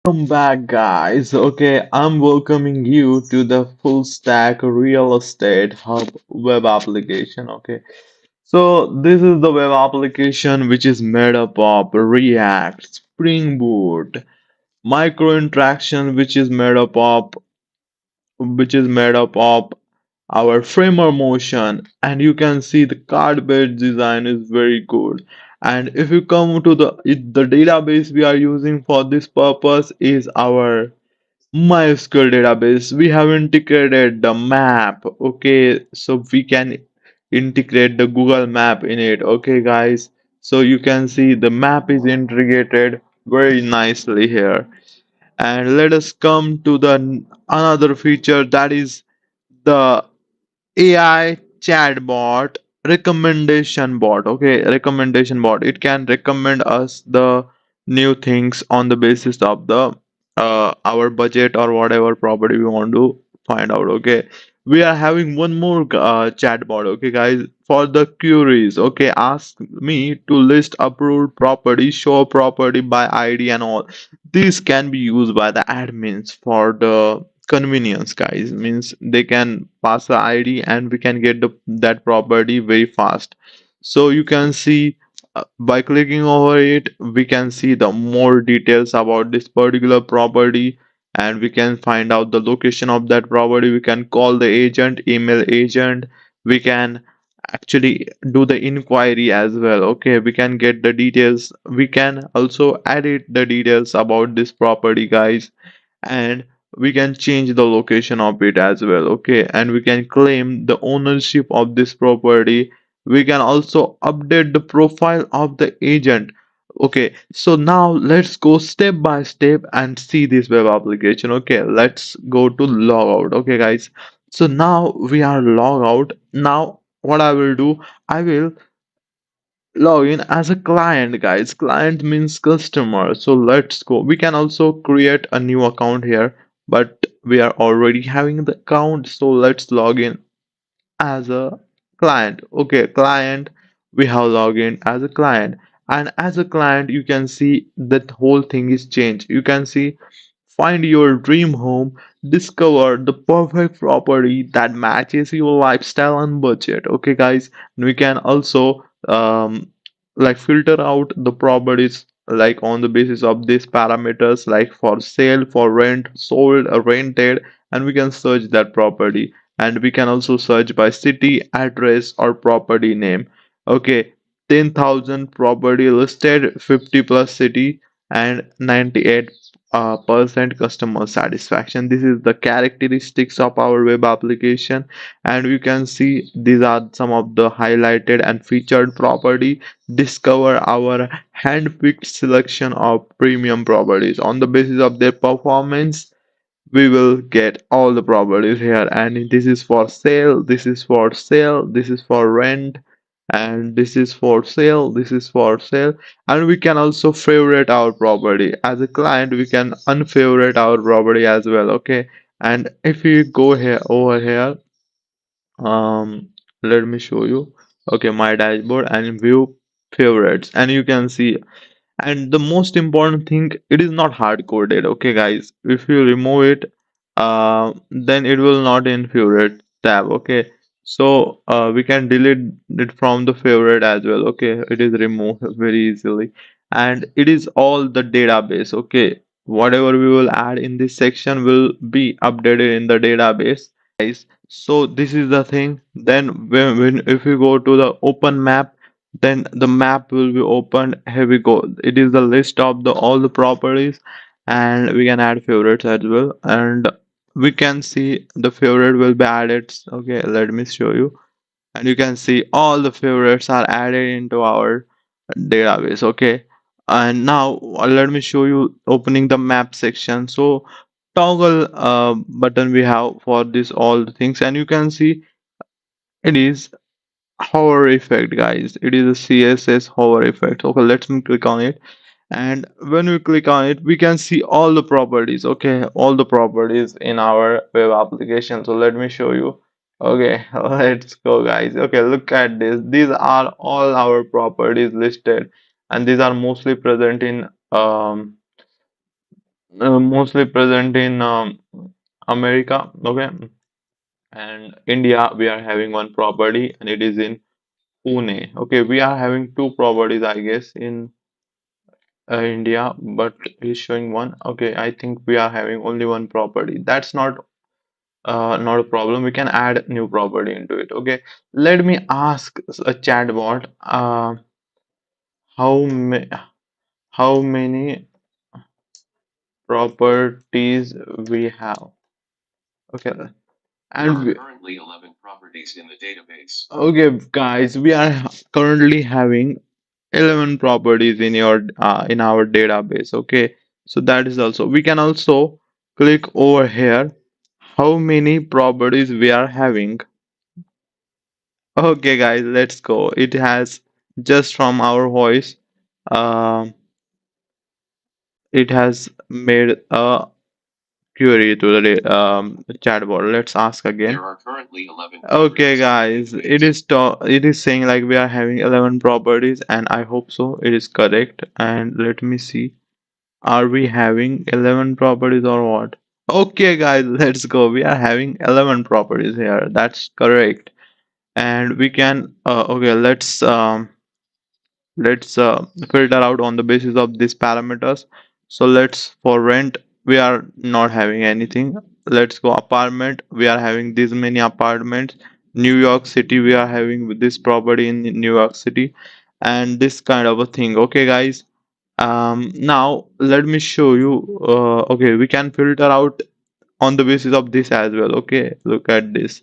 Welcome back, guys. Okay, I'm welcoming you to the full stack real estate hub web application. Okay, so this is the web application which is made up of React, Springboot, micro interaction, which is made up of our framer motion, and you can see the card based design is very good. And if you come to the database we are using for this purpose is our MySQL database. We have integrated the map. Okay, so we can integrate the Google map in it. Okay, guys, so you can see the map is integrated very nicely here. And let us come to the another feature, that is the AI chatbot recommendation bot. Okay, recommendation bot. It can recommend us the new things on the basis of the our budget or whatever property we want to find out. Okay, we are having one more chatbot. Okay, guys, for the queries. Okay, ask me to list approved property, show property by ID and all. These can be used by the admins for the convenience, guys. Means they can pass the ID and we can get that property very fast. So you can see by clicking over it we can see the more details about this particular property, and we can find out the location of that property. We can call the agent, email agent. We can actually do the inquiry as well. Okay, we can get the details. We can also edit the details about this property, guys, and we can change the location of it as well. Okay, and we can claim the ownership of this property. We can also update the profile of the agent. Okay, so now let's go step by step and see this web application. Okay, let's go to logout. Okay, guys, so now we are log out. Now what I will do, I will log in as a client, guys. Client means customer. So let's go. We can also create a new account here, but we are already having the account, so let's log in as a client. Okay, client, we have logged in as a client, and as a client you can see that whole thing is changed. You can see find your dream home, discover the perfect property that matches your lifestyle and budget. Okay, guys, and we can also like filter out the properties like on the basis of these parameters, like for sale, for rent, sold, or rented, and we can search that property. And we can also search by city, address, or property name. Okay, 10,000 property listed, 50 plus city, and 98 percent customer satisfaction. This is the characteristics of our web application, and you can see these are some of the highlighted and featured property. Discover our hand-picked selection of premium properties on the basis of their performance. We will get all the properties here, and this is for sale, this is for sale, this is for rent, and this is for sale, this is for sale. And we can also favorite our property. As a client we can unfavorite our property as well. Okay, and if you go here over here, um let me show you. Okay, my dashboard and view favorites, and you can see. And the most important thing, it is not hard coded. Okay, guys, if you remove it, then it will not in favorite tab. Okay, so we can delete it from the favorite as well. Okay, it is removed very easily, and it is all the database. Okay, whatever we will add in this section will be updated in the database, guys. So this is the thing. Then when if you go to the open map, then the map will be opened. Here we go. It is the list of the all the properties, and we can add favorites as well, and we can see the favorite will be added. Okay, let me show you, and you can see all the favorites are added into our database. Okay, and now let me show you opening the map section. So toggle button we have for this all the things, and you can see it is hover effect, guys. It is a CSS hover effect. Okay, let's click on it, and when we click on it we can see all the properties. Okay, all the properties in our web application. So let me show you. Okay, let's go, guys. Okay, look at this. These are all our properties listed, and these are mostly present in mostly present in America, okay, and India. We are having one property, and it is in Pune. Okay, we are having two properties, I guess, in India, but he's showing one. Okay, I think we are having only one property. That's not a problem. We can add new property into it. Okay, let me ask a chatbot. How ma how many properties we have? Okay, and okay, guys, we are currently having 11 properties in your in our database. Okay, so that is also we can also click over here how many properties we are having. Okay, guys, let's go. It has just from our voice, um, it has made a query to the chatbot. Let's ask again. Okay, guys, it is saying like we are having 11 properties, and I hope so. It is correct. And let me see. Are we having 11 properties or what? Okay, guys, let's go. We are having 11 properties here. That's correct. And we can, okay, let's filter out on the basis of these parameters. So let's for rent, we are not having anything. Let's go apartment. We are having this many apartments. New York City, we are having this property in New York City, and this kind of a thing. Okay, guys. Now let me show you. Okay, we can filter out on the basis of this as well. Okay, look at this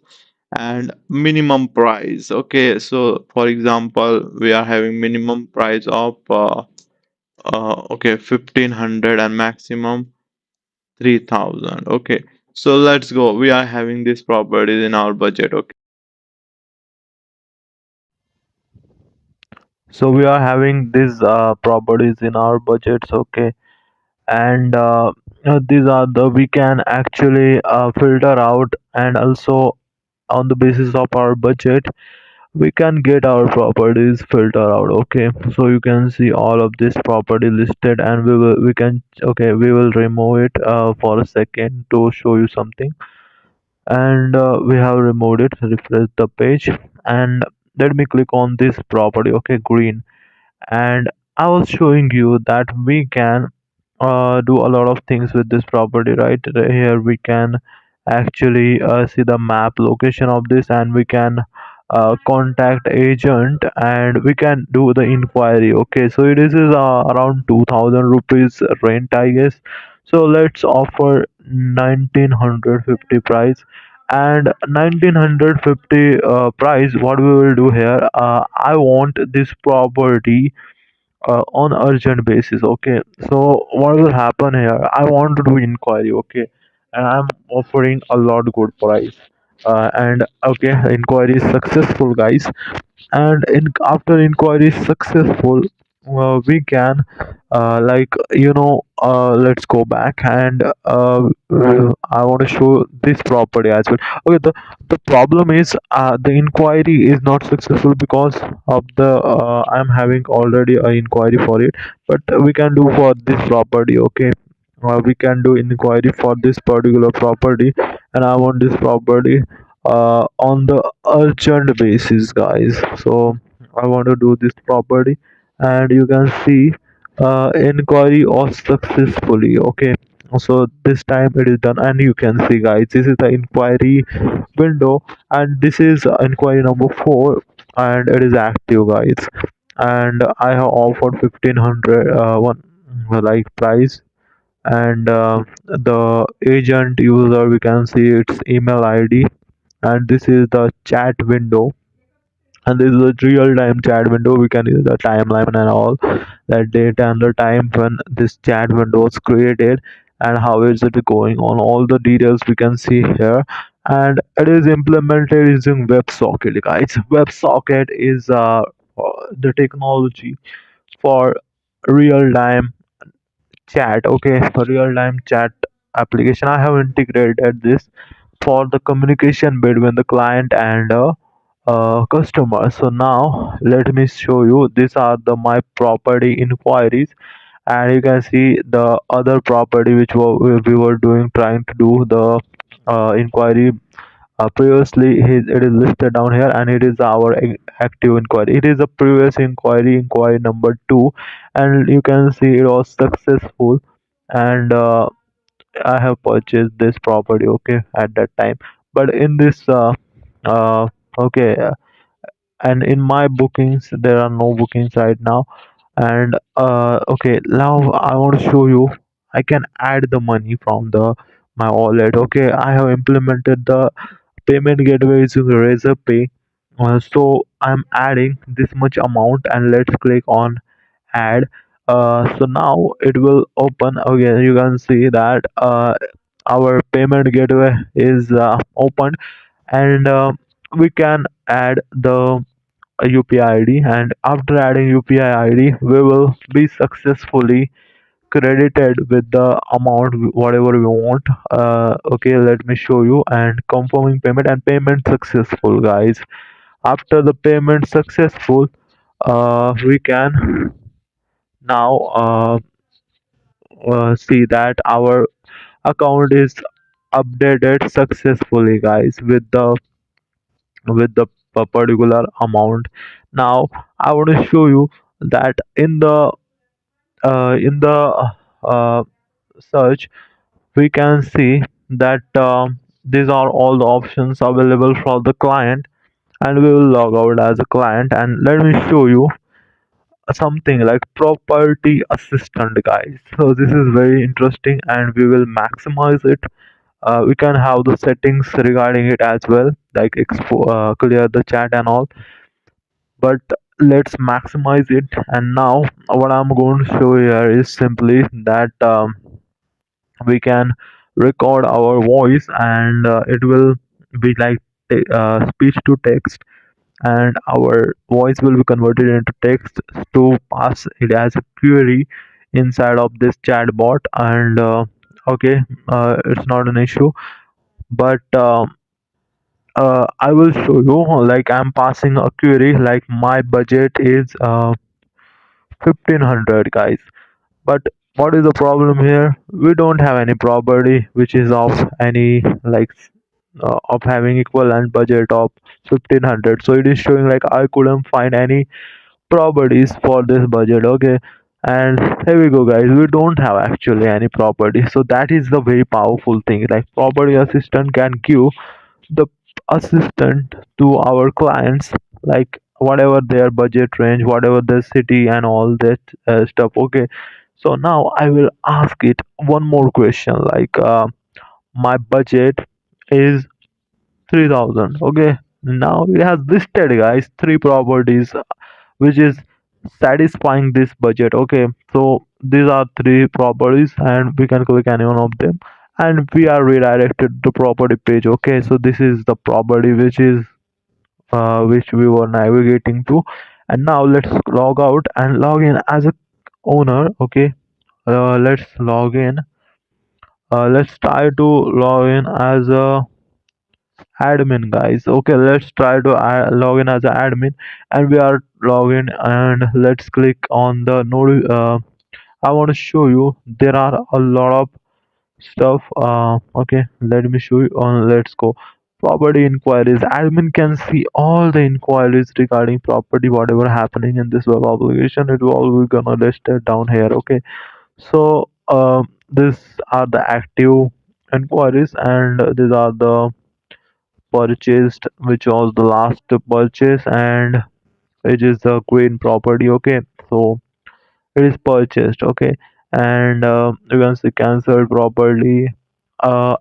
and minimum price. Okay, so for example, we are having minimum price of okay 1500 and maximum 3000. Okay, so let's go. We are having this properties in our budget. Okay, so we are having these properties in our budgets. Okay, and these are the we can actually filter out, and also on the basis of our budget we can get our properties filter out. Okay, so you can see all of this property listed, and we can, okay, we will remove it for a second to show you something. And we have removed it. Refresh the page, and let me click on this property. Okay, green. And I was showing you that we can do a lot of things with this property. Right here we can actually see the map location of this, and we can contact agent, and we can do the inquiry. Okay, so it is around 2000 rupees rent, I guess. So let's offer 1950 price. And 1950 price, what we will do here, I want this property on urgent basis. Okay, so what will happen here, I want to do inquiry. Okay, and I'm offering a lot good price, and okay, inquiry is successful, guys. And after inquiry is successful, we can let's go back, and I want to show this property as well. Okay, the problem is the inquiry is not successful because of the I'm having already a inquiry for it, but we can do for this property. Okay, we can do inquiry for this particular property, and I want this property on the urgent basis, guys. So I want to do this property, and you can see inquiry was successfully. Okay, so this time it is done, and you can see, guys, this is the inquiry window, and this is inquiry number 4, and it is active, guys. And I have offered 1500 one like price, and the agent user, we can see its email ID, and this is the chat window, and this is a real-time chat window. We can use the timeline and all that date and the time when this chat window was created, and how is it going on, all the details we can see here. And it is implemented using WebSocket, guys. WebSocket is the technology for real-time chat. Okay, for real-time chat application, I have integrated this for the communication between the client and customer. So now let me show you, these are the my property inquiries, and you can see the other property which we were doing, trying to do the inquiry previously. It is listed down here, and it is our active inquiry. It is a previous inquiry number 2, and you can see it was successful. And I have purchased this property, okay, at that time. But in this uh okay and in my bookings there are no bookings right now. And okay, now I want to show you. I can add the money from the my wallet. Okay, I have implemented the payment gateway using Razor Pay. So I'm adding this much amount, and let's click on add. So now it will open. Okay, you can see that our payment gateway is opened. And we can add the UPI ID, and after adding UPI ID we will be successfully credited with the amount whatever we want. Okay, let me show you. And confirming payment, and payment successful, guys. After the payment successful, we can now see that our account is updated successfully, guys, with the particular amount. Now I want to show you that in the uh, search we can see that these are all the options available for the client. And we will log out as a client, and let me show you something like property assistant, guys. So this is very interesting, and we will maximize it. We can have the settings regarding it as well, like clear the chat and all. But let's maximize it. And now what I'm going to show here is simply that we can record our voice, and it will be like speech to text, and our voice will be converted into text to pass it as a query inside of this chatbot. And okay, it's not an issue. But I will show you, like I'm passing a query like my budget is 1500, guys. But what is the problem here? We don't have any property which is of any like of having equivalent budget of 1500. So it is showing like I couldn't find any properties for this budget. Okay, and here we go, guys. We don't have actually any property. So that is the very powerful thing. Like property assistant can give the assistant to our clients, like whatever their budget range, whatever the city and all that stuff. Okay, so now I will ask it one more question, like my budget is 3000. Okay, now it has listed, guys, three properties which is satisfying this budget. Okay, so these are three properties, and we can click any one of them, and we are redirected to property page. Okay, so this is the property which we were navigating to. And now let's log out and log in as a owner. Okay, let's log in. Let's try to log in as a admin, guys. Okay, let's try to log in as an admin, and we are logged in. And let's click on the node. I want to show you there are a lot of stuff. Okay, let me show you on. Let's go property inquiries. Admin can see all the inquiries regarding property, whatever happening in this web application. It will all be gonna listed down here. Okay, so these are the active inquiries, and these are the purchased, which was the last purchase, and which is the green property. Okay, so it is purchased. Okay, and you can see cancelled properly, uh,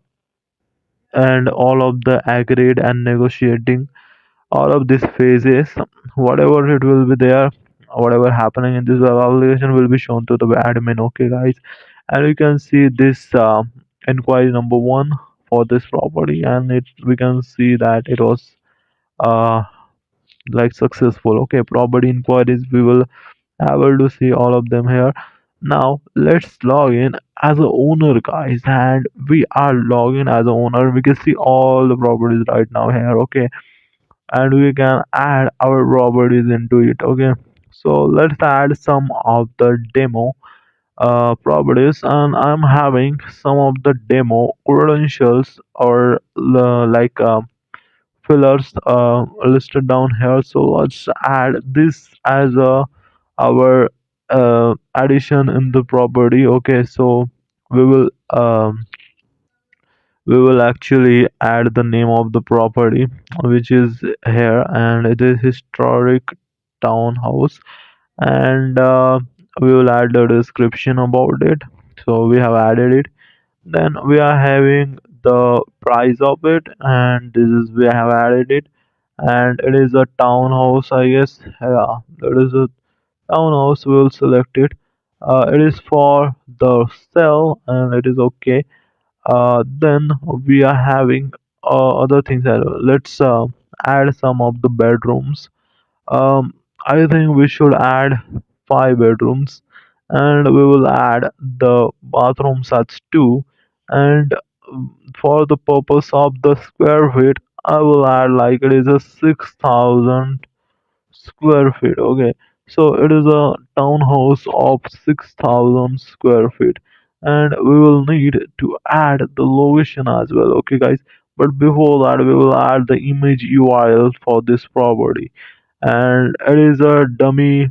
and all of the agreed and negotiating, all of these phases, whatever it will be there, whatever happening in this web application will be shown to the admin. Okay, guys, and you can see this inquiry number one for this property, and it we can see that it was uh like successful. Okay, property inquiries, we will able to see all of them here. Now let's log in as a owner, guys, and we are logging as a owner. We can see all the properties right now here. Okay, and we can add our properties into it. Okay, so let's add some of the demo. properties, and I'm having some of the demo credentials or fillers listed down here. So let's add this as our addition in the property. Okay, so we will we will actually add the name of the property, which is here, and it is historic townhouse, and we will add the description about it. So we have added it. Then we are having the price of it, and this is we have added it, and it is a townhouse, I guess. Yeah, that is a townhouse. We will select it. It is for the sale, and it is okay. Then we are having other things. Let's add some of the bedrooms. um, I think we should add 5 bedrooms, and we will add the bathroom sets too. And for the purpose of the square feet, I will add like it is a 6,000 square feet. Okay, so it is a townhouse of 6,000 square feet, and we will need to add the location as well. Okay, guys. But before that, we will add the image URL for this property, and it is a dummy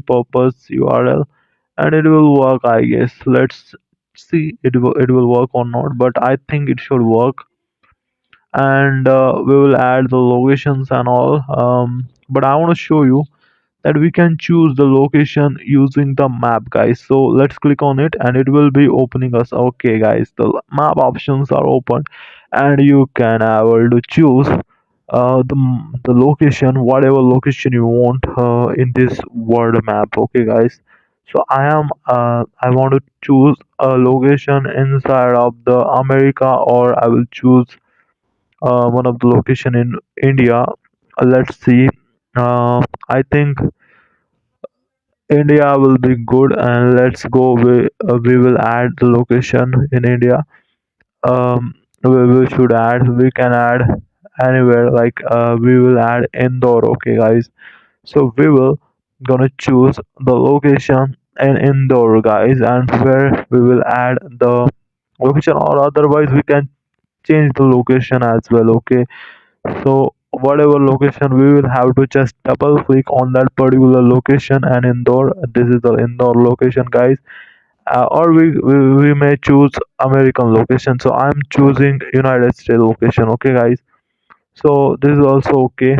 purpose URL, and it will work, I guess. Let's see it will work or not, but I think it should work. And we will add the locations and all. But I want to show you that we can choose the location using the map, guys. So let's click on it, and it will be opening us. Okay, guys, the map options are open, and you can able to choose the location, whatever location you want in this world map. Okay, guys. So I want to choose a location inside of the America, or I will choose one of the location in India. Let's see. I think India will be good, and let's go. We will add the location in India. We should add. We can add anywhere. Like we will add Indore. Okay, guys. So we will gonna choose the location in Indore, guys, and where we will add the location, or otherwise we can change the location as well. Okay, so whatever location, we will have to just double click on that particular location, and Indore, this is the Indore location, guys. Or we may choose American location. So I'm choosing United States location. Okay, guys. So this is also okay,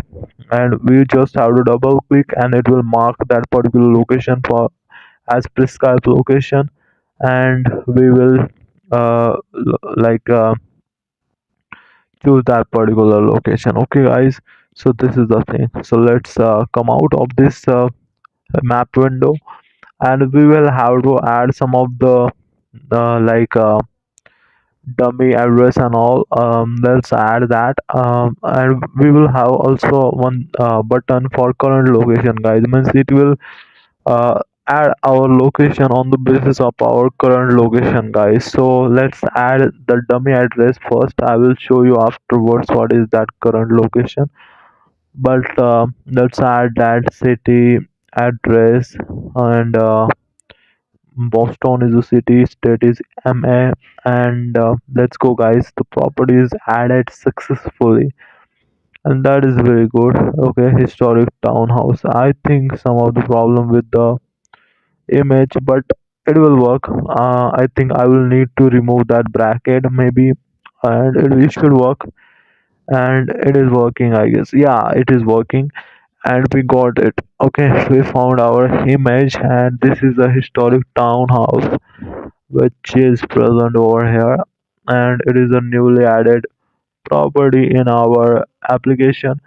and we just have to double click, and it will mark that particular location for as prescribed location, and we will like choose that particular location. Okay, guys. So this is the thing. So let's come out of this map window, and we will have to add some of the like dummy address and all. Let's add that, and we will have also one button for current location, guys. Means it will uh, add our location on the basis of our current location, guys. So let's add the dummy address first. I will show you afterwards what is that current location. But let's add that city address, and Boston is the city, state is MA, and let's go, guys. The property is added successfully, and that is very good. Okay, historic townhouse. I think some of the problem with the image, but it will work. I think I will need to remove that bracket maybe, and it should work. And it is working, I guess. Yeah, it is working, and we got it. Okay, we found our image, and this is a historic townhouse which is present over here, and it is a newly added property in our application.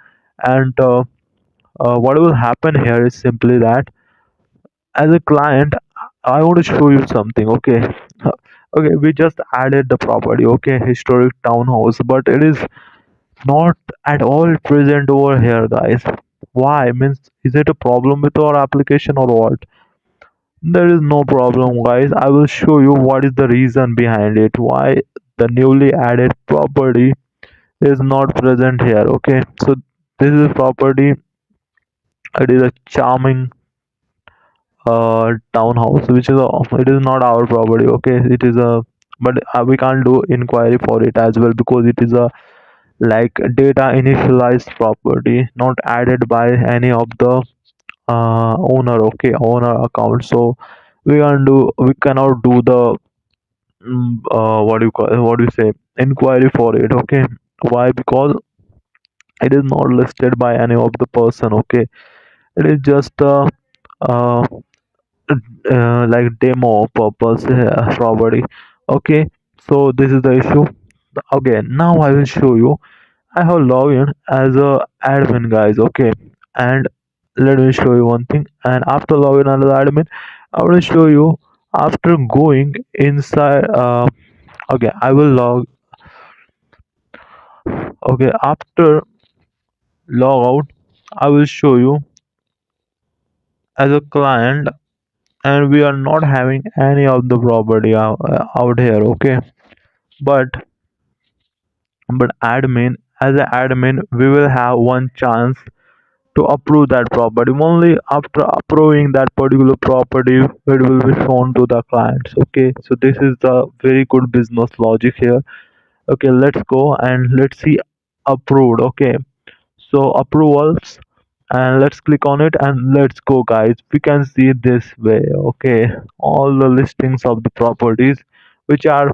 And what will happen here is simply that, as a client, I want to show you something. Okay, okay, we just added the property. Okay, historic townhouse, but it is not at all present over here, guys. Why? Means, is it a problem with our application or what? There is no problem, guys. I will show you what is the reason behind it. Why the newly added property is not present here. Okay, so this is property. It is a charming townhouse, which is it is not our property. Okay, it is a, but we can't do inquiry for it as well because it is a like data initialized property, not added by any of the owner. Okay, owner account. So we cannot do the what do you call, what do you say, inquiry for it. Okay, why? Because it is not listed by any of the person. Okay, it is just a uh, like demo purpose property. Okay, so this is the issue. Okay, now I will show you. I have logged in as a admin, guys. Okay, and let me show you one thing. And after logging as an admin, I will show you after going inside. Okay, I will log. Okay, after log out, I will show you as a client, and we are not having any of the property out here. Okay, but admin, as an admin, we will have one chance to approve that property. Only after approving that particular property it will be shown to the clients. Okay, so this is the very good business logic here. Okay, let's go and let's see approved. Okay, so approvals, and let's click on it and let's go, guys. We can see this way. Okay, all the listings of the properties which are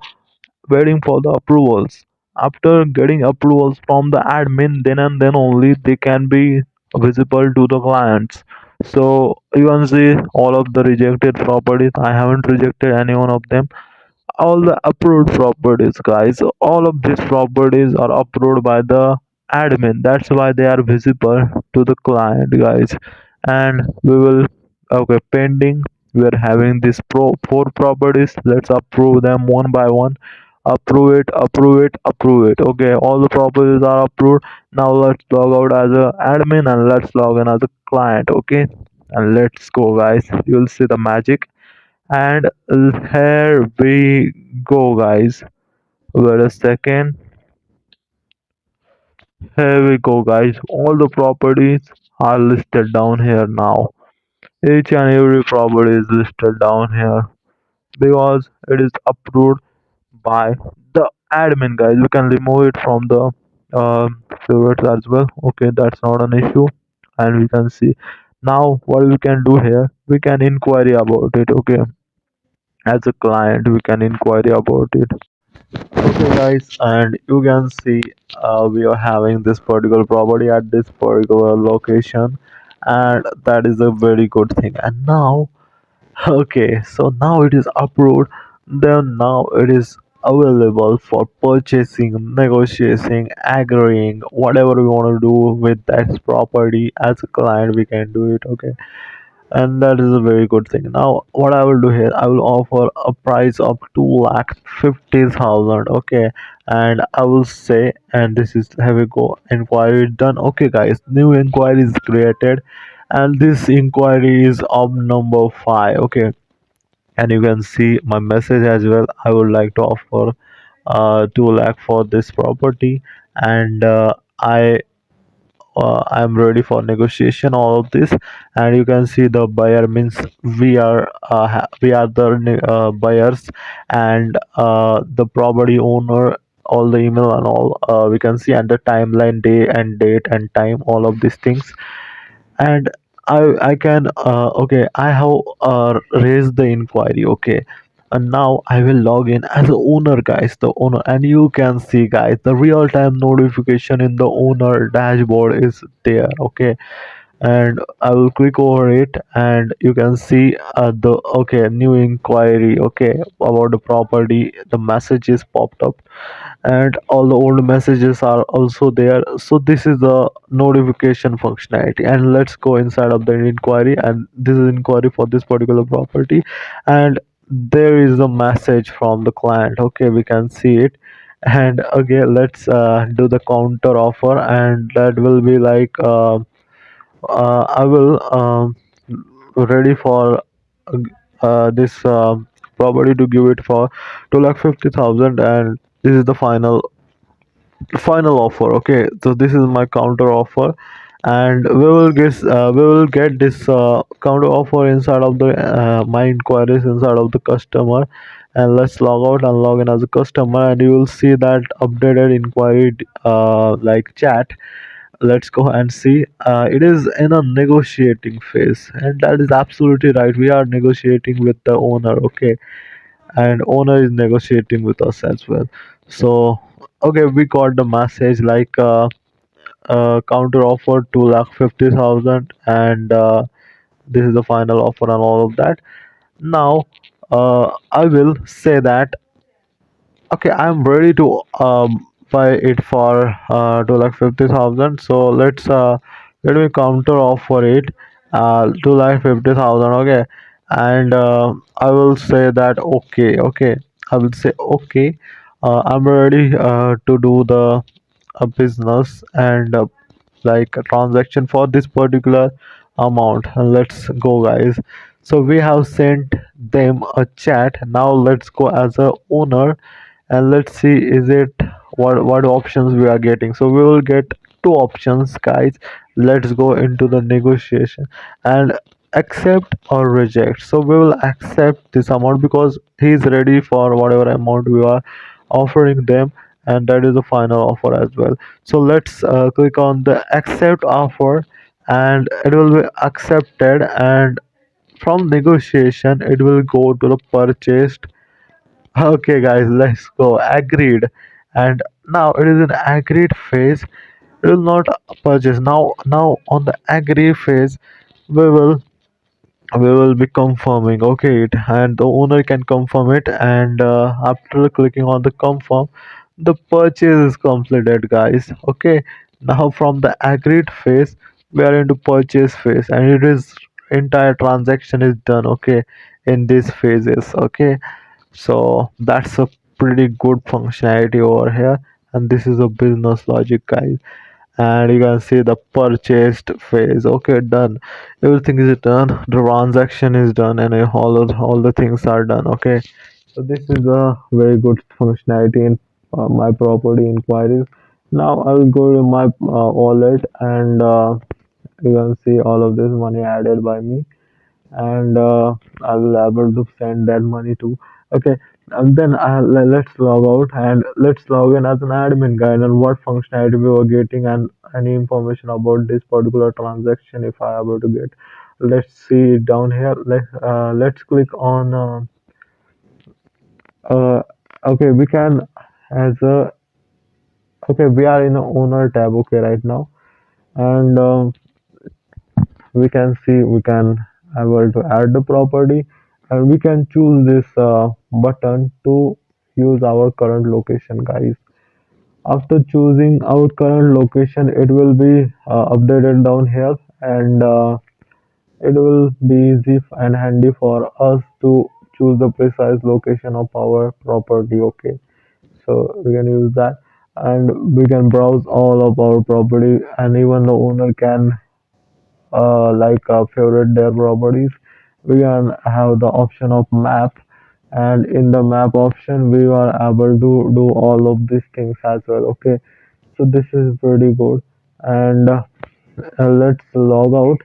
waiting for the approvals. After getting approvals from the admin, then and then only they can be visible to the clients. So you can see all of the rejected properties. I haven't rejected any one of them. All the approved properties, guys, all of these properties are approved by the admin. That's why they are visible to the client, guys. And we will, okay, pending, we're having these four properties. Let's approve them one by one. Approve it, approve it, approve it. Okay, all the properties are approved. Now let's log out as a admin and let's log in as a client. Okay, and let's go, guys. You'll see the magic. And here we go, guys. Wait a second. Here we go, guys. All the properties are listed down here now. Each and every property is listed down here because it is approved by the admin, guys. We can remove it from the favorites as well. Okay, that's not an issue. And we can see now what we can do here. We can inquiry about it. Okay, as a client, we can inquiry about it. Okay, guys, and you can see we are having this particular property at this particular location, and that is a very good thing. And now, okay, so now it is approved. Then now it is available for purchasing, negotiating, agreeing, whatever we want to do with that property as a client, we can do it. Okay, and that is a very good thing. Now what I will do here, I will offer a price of 2,50,000. Okay, and I will say, and this is, here we go, inquiry done. Okay, guys, new inquiry is created, and this inquiry is of number 5. Okay, and you can see my message as well. I would like to offer 2 lakh for this property, and I'm ready for negotiation, all of this. And you can see the buyer means we are the buyers, and the property owner, all the email and all, we can see, and the timeline, day and date and time, all of these things. And I can okay, I have raised the inquiry. Okay, and now I will log in as the owner, guys, the owner. And you can see, guys, the real-time notification in the owner dashboard is there. Okay, and I will click over it, and you can see the, okay, new inquiry, okay, about the property. The message is popped up, and all the old messages are also there. So this is the notification functionality. And let's go inside of the inquiry, and this is inquiry for this particular property, and there is a message from the client. Okay, we can see it. And okay, let's do the counter offer, and that will be like I will ready for this property to give it for 2,50,000, and this is the final offer. Okay, so this is my counter offer, and we will get this counter offer inside of the my inquiries inside of the customer. And let's log out and log in as a customer, and you will see that updated inquiry like chat. Let's go and see. It is in a negotiating phase, and that is absolutely right. We are negotiating with the owner, okay, and owner is negotiating with us as well. So okay, we got the message like counter offer 2,50,000, and this is the final offer and all of that. Now I will say that okay, I'm ready to buy it for 2,50,000. So let me counter offer it 2,50,000. Okay, and I will say that okay, okay. I will say okay. I'm ready to do the business and like a transaction for this particular amount. And let's go, guys. So we have sent them a chat. Now let's go as a owner, and let's see is it what options we are getting. So we will get two options, guys. Let's go into the negotiation and accept or reject. So we will accept this amount because he is ready for whatever amount we are offering them, and that is the final offer as well. So let's click on the accept offer, and it will be accepted. And from negotiation it will go to the purchased. Okay, guys, let's go. Agreed. And now it is an agreed phase. We will not purchase. Now on the agree phase, we will we will be confirming, okay, it, and the owner can confirm it. And after clicking on the confirm, the purchase is completed, guys. Okay, now from the agreed phase, we are into purchase phase, and it is entire transaction is done, okay, in these phases. Okay, so that's a pretty good functionality over here. And this is a business logic, guys. And you can see the purchased phase. Okay, done. Everything is done. The transaction is done, and all the things are done. Okay, so this is a very good functionality in my property inquiries. Now I will go to my wallet, and you can see all of this money added by me, and I will able to send that money to. Okay, and then let's log out and let's log in as an admin guide and what functionality we were getting and any information about this particular transaction if I able to get. Let's see it down here. Let's click on uh, okay, we can as a okay, we are in a owner tab, okay, right now. And we can see we can able to add the property, and we can choose this button to use our current location, guys. After choosing our current location, it will be updated down here, and it will be easy and handy for us to choose the precise location of our property. Okay, so we can use that, and we can browse all of our property, and even the owner can favorite their properties. We can have the option of map, and in the map option we are able to do all of these things as well. Okay, so this is pretty good. And let's log out,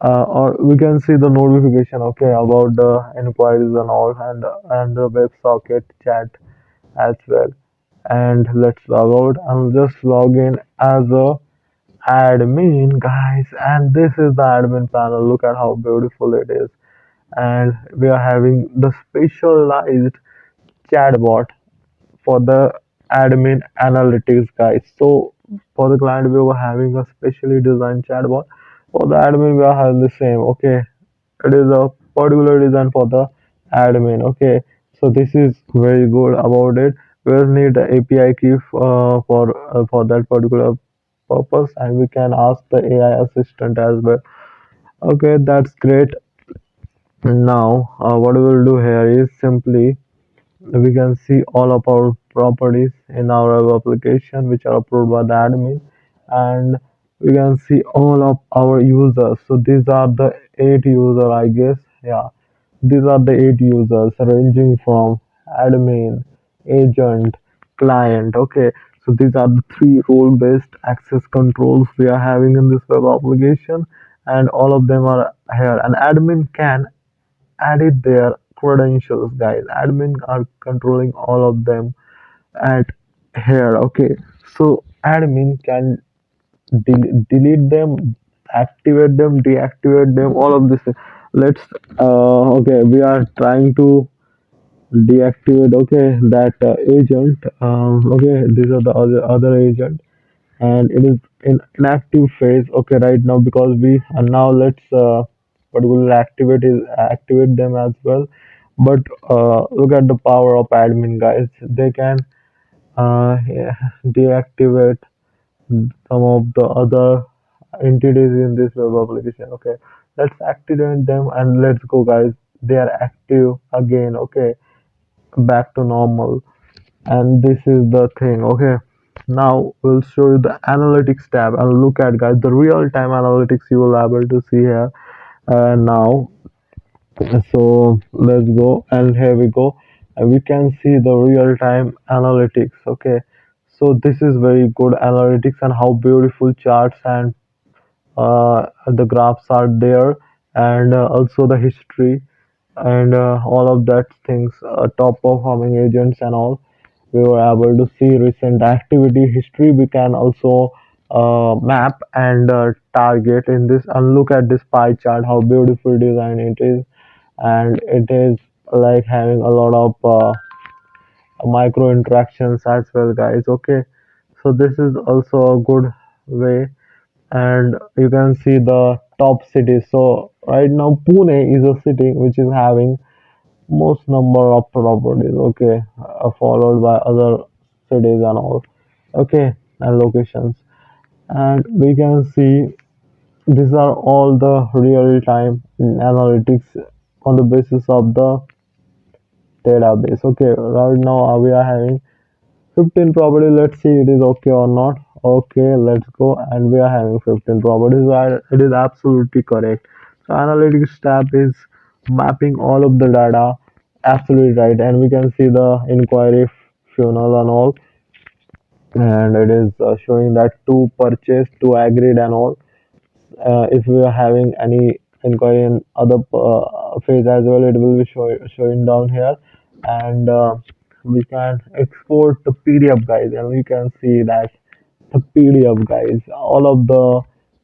or we can see the notification, okay, about the inquiries and all, and the WebSocket chat as well. And let's log out and just log in as a admin, guys. And this is the admin panel. Look at how beautiful it is. And we are having the specialized chatbot for the admin analytics, guys. So for the client we were having a specially designed chatbot. For the admin we are having the same. Okay, it is a particular design for the admin. Okay, so this is very good about it. We'll need the API key for that particular purpose, and we can ask the AI assistant as well. Okay, that's great. Now what we will do here is simply we can see all of our properties in our web application which are approved by the admin, and we can see all of our users. So these are the 8 user, I guess. Yeah, these are the 8 users ranging from admin, agent, client. Okay, So these are the three role-based access controls we are having in this web application, and all of them are here. An admin can edit their credentials, guys. Admin are controlling all of them at here. Okay, so admin can delete them, activate them, deactivate them, all of this. Let's okay, we are trying to deactivate, okay, that agent. Okay, these are the other agent, and it is in inactive phase, okay, right now, because we and now let's particularly activate them as well. But look at the power of admin, guys. They can yeah, deactivate some of the other entities in this web application. Okay, let's activate them and let's go, guys. They are active again. Okay, back to normal. And this is the thing. Okay, now we'll show you the analytics tab and look at, guys, the real-time analytics you will be able to see here now. So let's go, and here we go, and we can see the real-time analytics. Okay, so this is very good analytics, and how beautiful charts and the graphs are there, and also the history and all of that things, top performing agents and all. We were able to see recent activity history. We can also map and target in this, and look at this pie chart, how beautiful design it is. And it is like having a lot of micro interactions as well, guys. Okay, so this is also a good way. And you can see the top cities. So right now Pune is a city which is having most number of properties, okay, followed by other cities and all, okay, and locations. And we can see these are all the real time analytics on the basis of the database. Okay, right now we are having 15 properties. Let's see it is okay or not. Okay, let's go, and we are having 15 properties. It is absolutely correct. So analytics tab is mapping all of the data absolutely right, and we can see the inquiry funnel and all, and it is showing that to purchase, to agreed and all. If we are having any inquiry in other phase as well, it will be showing down here. And we can export the PDF, guys, and we can see that the PDF, guys, all of the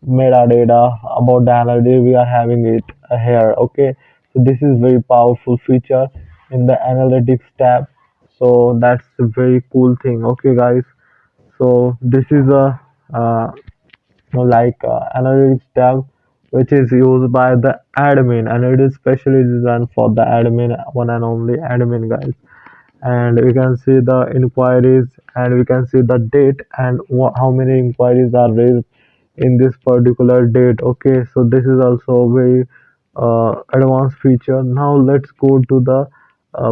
metadata about the analytics, we are having it here. Okay, so this is very powerful feature in the analytics tab. So that's a very cool thing. Okay, guys, so this is a analytics tab which is used by the admin, and it is specially designed for the admin, one and only admin, guys. And we can see the inquiries, and we can see the date and how many inquiries are raised in this particular date. Okay, so this is also a very advanced feature. Now let's go to the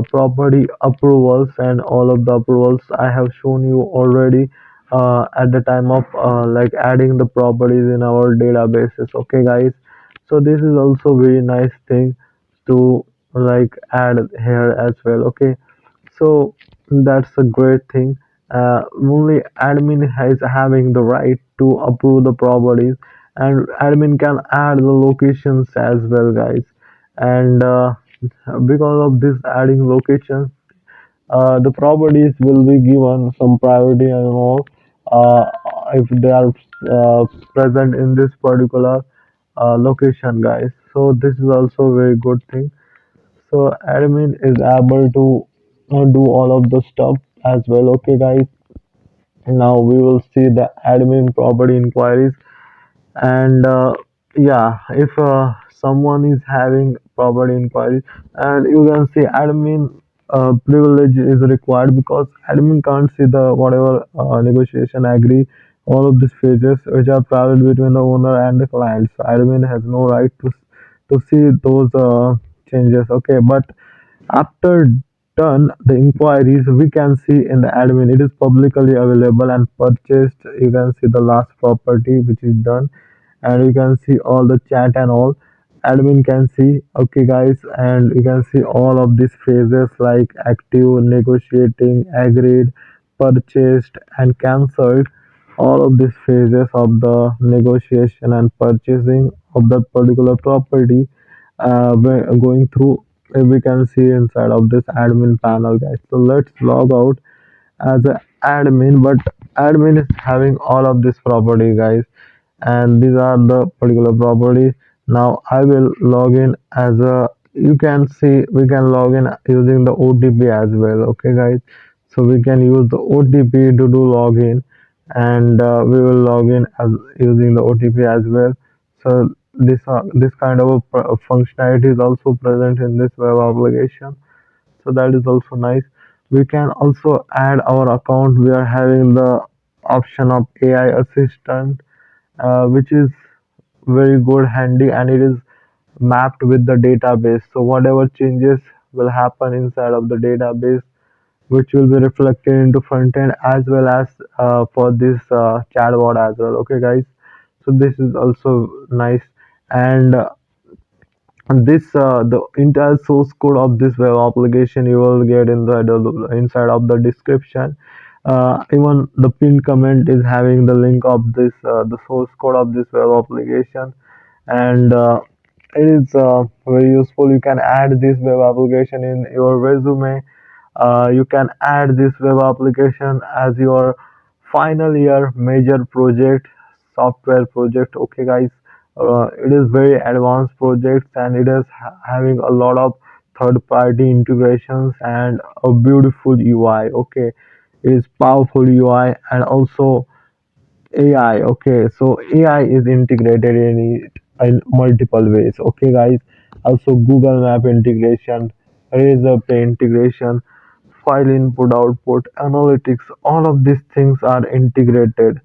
property approvals, and all of the approvals I have shown you already at the time of like adding the properties in our databases. Okay, guys, so this is also very nice thing to like add here as well. Okay, so that's a great thing. Only admin is having the right to approve the properties, and admin can add the locations as well, guys. And because of this adding locations, the properties will be given some priority and all uh, if they are present in this particular location, guys. So this is also a very good thing. So admin is able to do all of the stuff as well. Okay, guys, now we will see the admin property inquiries. And yeah, if someone is having property inquiries, and you can see admin privilege is required, because admin can't see the whatever negotiation agree, all of these phases which are private between the owner and the client. So admin has no right to see those changes. Okay, but after done the inquiries, we can see in the admin it is publicly available and purchased. You can see the last property which is done, and you can see all the chat and all. Admin can see. Okay, guys, and you can see all of these phases like active, negotiating, agreed, purchased and cancelled. All of these phases of the negotiation and purchasing of that particular property, we're going through, we can see inside of this admin panel, guys. So let's log out as an admin, but admin is having all of this property, guys, and these are the particular property. Now I will log in as a, you can see we can log in using the OTP as well. Okay, guys, so we can use the OTP to do login, and we will log in as using the OTP as well. So this kind of a functionality is also present in this web application, so that is also nice. We can also add our account. We are having the option of AI assistant, which is very good handy, and it is mapped with the database, so whatever changes will happen inside of the database, which will be reflected into front end as well as for this chatbot as well. Okay, guys, so this is also nice. And this the entire source code of this web application you will get in the inside of the description. Even the pinned comment is having the link of this the source code of this web application, and it is very useful. You can add this web application in your resume. You can add this web application as your final year major project, software project. Okay, guys, it is very advanced project, and it is having a lot of third party integrations and a beautiful UI. Okay, it is powerful UI and also AI. Okay, so AI is integrated in it in multiple ways. Okay, guys, also Google Map integration, Razor Pay integration, file input output analytics, all of these things are integrated